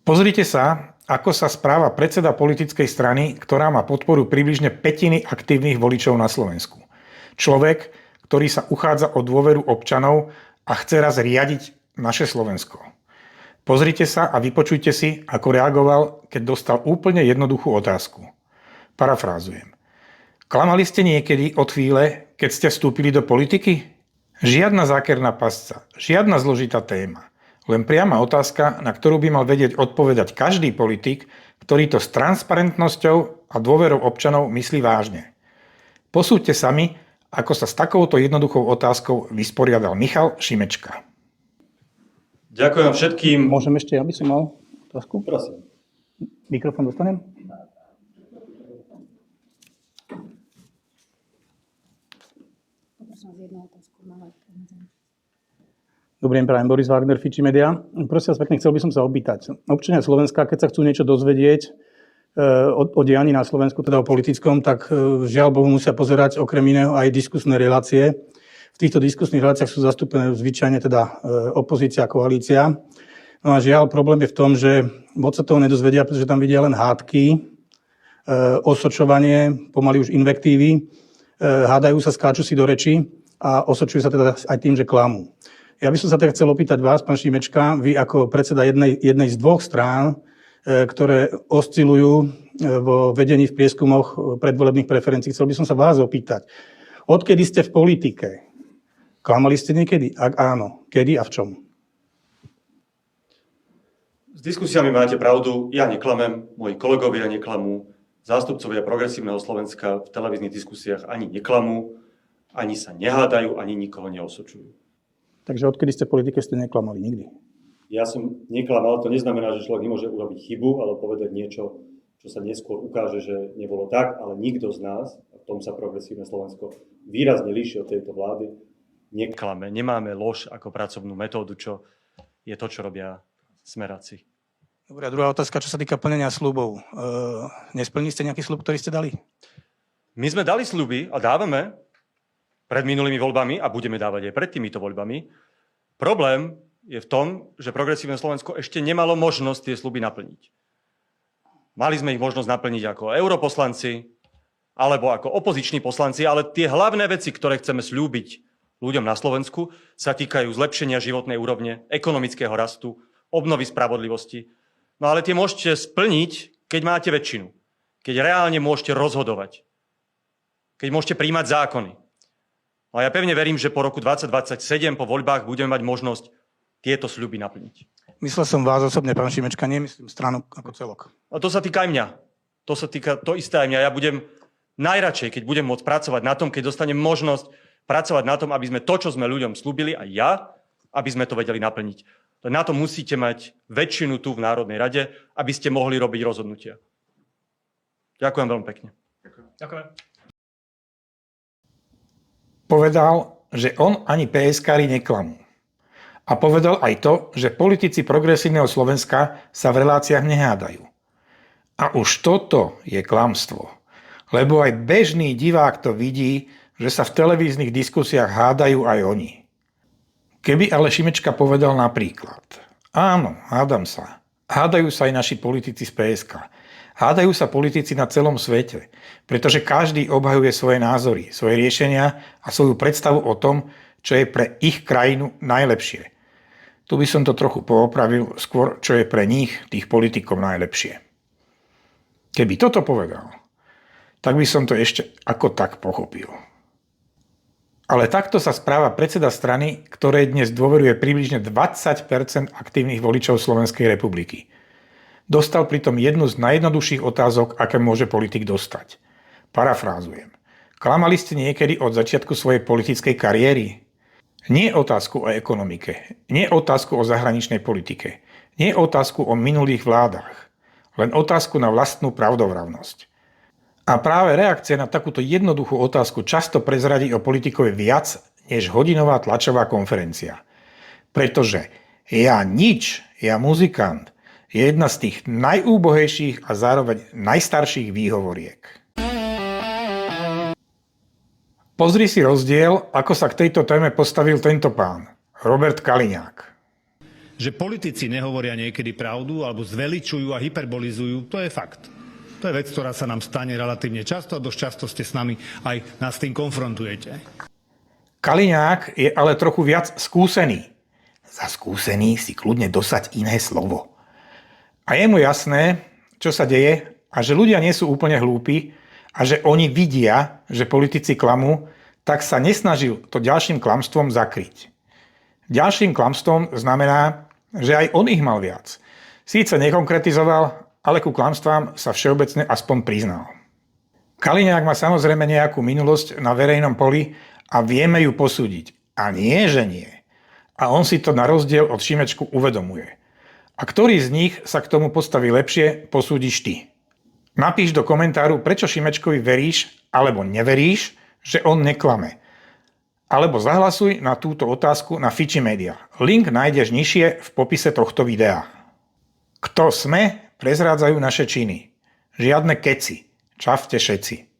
Pozrite sa, ako sa správa predseda politickej strany, ktorá má podporu približne pätiny aktívnych voličov na Slovensku. Človek, ktorý sa uchádza o dôveru občanov a chce raz riadiť naše Slovensko. Pozrite sa a vypočujte si, ako reagoval, keď dostal úplne jednoduchú otázku. Parafrázujem. Klamali ste niekedy od chvíle, keď ste vstúpili do politiky? Žiadna zákerná pasca, žiadna zložitá téma. Len priama otázka, na ktorú by mal vedieť odpovedať každý politik, ktorý to s transparentnosťou a dôverou občanov myslí vážne. Posúďte sami, ako sa s takouto jednoduchou otázkou vysporiadal Michal Šimečka. Ďakujem všetkým. Môžem ešte, aby som mal otázku? Prosím. Mikrofón dostanem? Dobrý deň, prajem, Boris Wagner, Fiči Media. Prosím vás pekne, chcel by som sa opýtať. Občania Slovenska, keď sa chcú niečo dozvedieť o dianí na Slovensku, teda o politickom, tak žiaľ Bohu musia pozerať okrem iného aj diskusné relácie. V týchto diskusných reláciách sú zastúpené zvyčajne teda opozícia a koalícia. No a žiaľ, problém je v tom, že moc sa toho nedozvedia, pretože tam vidia len hádky, osočovanie, pomaly už invektívy, hádajú sa, skáču si do reči a osočujú sa teda aj tým, že klamú. Ja by som sa teda chcel opýtať vás, pán Šimečka, vy ako predseda jednej z dvoch strán, ktoré oscilujú vo vedení v prieskumoch predvolebných preferencií, chcel by som sa vás opýtať, odkedy ste v politike? Klamali ste niekedy? Ak áno, kedy a v čom? S diskusiami máte pravdu, ja neklamem, moji kolegovia neklamú, zástupcovia Progresívneho Slovenska v televíznych diskusiách ani neklamú, ani sa nehádajú, ani nikoho neosočujú. Takže odkedy ste v politike, ste neklamali nikdy? Ja som neklamal, to neznamená, že človek nemôže urobiť chybu, ale povedať niečo, čo sa neskôr ukáže, že nebolo tak, ale nikto z nás, a v tom sa Progresívne Slovensko výrazne líši od tejto vlády, neklame. Nemáme lož ako pracovnú metódu, čo je to, čo robia smeráci. Dobre, a druhá otázka, čo sa týka plnenia sľubov. Nesplnili ste nejaký sľub, ktorý ste dali? My sme dali sľuby a dávame pred minulými voľbami a budeme dávať aj pred týmito voľbami. Problém je v tom, že Progresívne Slovensko ešte nemalo možnosť tie sľuby naplniť. Mali sme ich možnosť naplniť ako europoslanci alebo ako opoziční poslanci, ale tie hlavné veci, ktoré chceme sľúbiť ľuďom na Slovensku, sa týkajú zlepšenia životnej úrovne, ekonomického rastu, obnovy spravodlivosti. No ale tie môžete splniť, keď máte väčšinu. Keď reálne môžete rozhodovať. Keď môžete príjmať zákony. No a ja pevne verím, že po roku 2027, po voľbách, budeme mať možnosť tieto sľuby naplniť. Myslel som vás osobne, pán Šimečka, nemyslím stranu ako celok. A to sa týka aj mňa. To sa týka to isté aj mňa. Ja budem najradšej, keď budem môcť pracovať na tom, keď dostanem možnosť pracovať na tom, aby sme to, čo sme ľuďom slúbili, aj ja, aby sme to vedeli naplniť. Na to musíte mať väčšinu tu v Národnej rade, aby ste mohli robiť rozhodnutia. Ďakujem veľmi pekne. Ďakujem. Povedal, že on ani PSK-ri neklamú. A povedal aj to, že politici Progresívneho Slovenska sa v reláciách nehádajú. A už toto je klamstvo. Lebo aj bežný divák to vidí, že sa v televíznych diskusiách hádajú aj oni. Keby ale Šimečka povedal napríklad: áno, hádam sa. Hádajú sa aj naši politici z PSK. Hádajú sa politici na celom svete, pretože každý obhajuje svoje názory, svoje riešenia a svoju predstavu o tom, čo je pre ich krajinu najlepšie. Tu by som to trochu poopravil, skôr čo je pre nich, tých politikov, najlepšie. Keby toto povedal, tak by som to ešte ako tak pochopil. Ale takto sa správa predseda strany, ktorej dnes dôveruje približne 20% aktívnych voličov Slovenskej republiky. Dostal pritom jednu z najjednoduchších otázok, aké môže politik dostať. Parafrázujem. Klamali ste niekedy od začiatku svojej politickej kariéry? Nie otázku o ekonomike, nie otázku o zahraničnej politike, nie otázku o minulých vládach, len otázku na vlastnú pravdovravnosť. A práve reakcia na takúto jednoduchú otázku často prezradí o politikovi viac než hodinová tlačová konferencia. Pretože ja muzikant je jedna z tých najúbohejších a zároveň najstarších výhovoriek. Pozri si rozdiel, ako sa k tejto téme postavil tento pán, Robert Kaliňák. Že politici nehovoria niekedy pravdu alebo zveličujú a hyperbolizujú, to je fakt. To je vec, ktorá sa nám stane relatívne často a dosť často ste s nami aj nás tým konfrontujete. Kaliňák je ale trochu viac skúsený. Za skúsený si kľudne dosaď iné slovo. A je mu jasné, čo sa deje a že ľudia nie sú úplne hlúpi a že oni vidia, že politici klamú, tak sa nesnažil to ďalším klamstvom zakryť. Ďalším klamstvom znamená, že aj on ich mal viac. Síce nekonkretizoval, ale ku klamstvám sa všeobecne aspoň priznal. Kaliňák má samozrejme nejakú minulosť na verejnom poli a vieme ju posúdiť. A nie, že nie. A on si to na rozdiel od Šimečku uvedomuje. A ktorý z nich sa k tomu postaví lepšie, posúdiš ty. Napíš do komentáru, prečo Šimečkovi veríš alebo neveríš, že on neklame. Alebo zahlasuj na túto otázku na Fičimedia. Link nájdeš nižšie v popise tohto videa. Kto sme, prezrádzajú naše činy. Žiadne keci. Čafte všetci.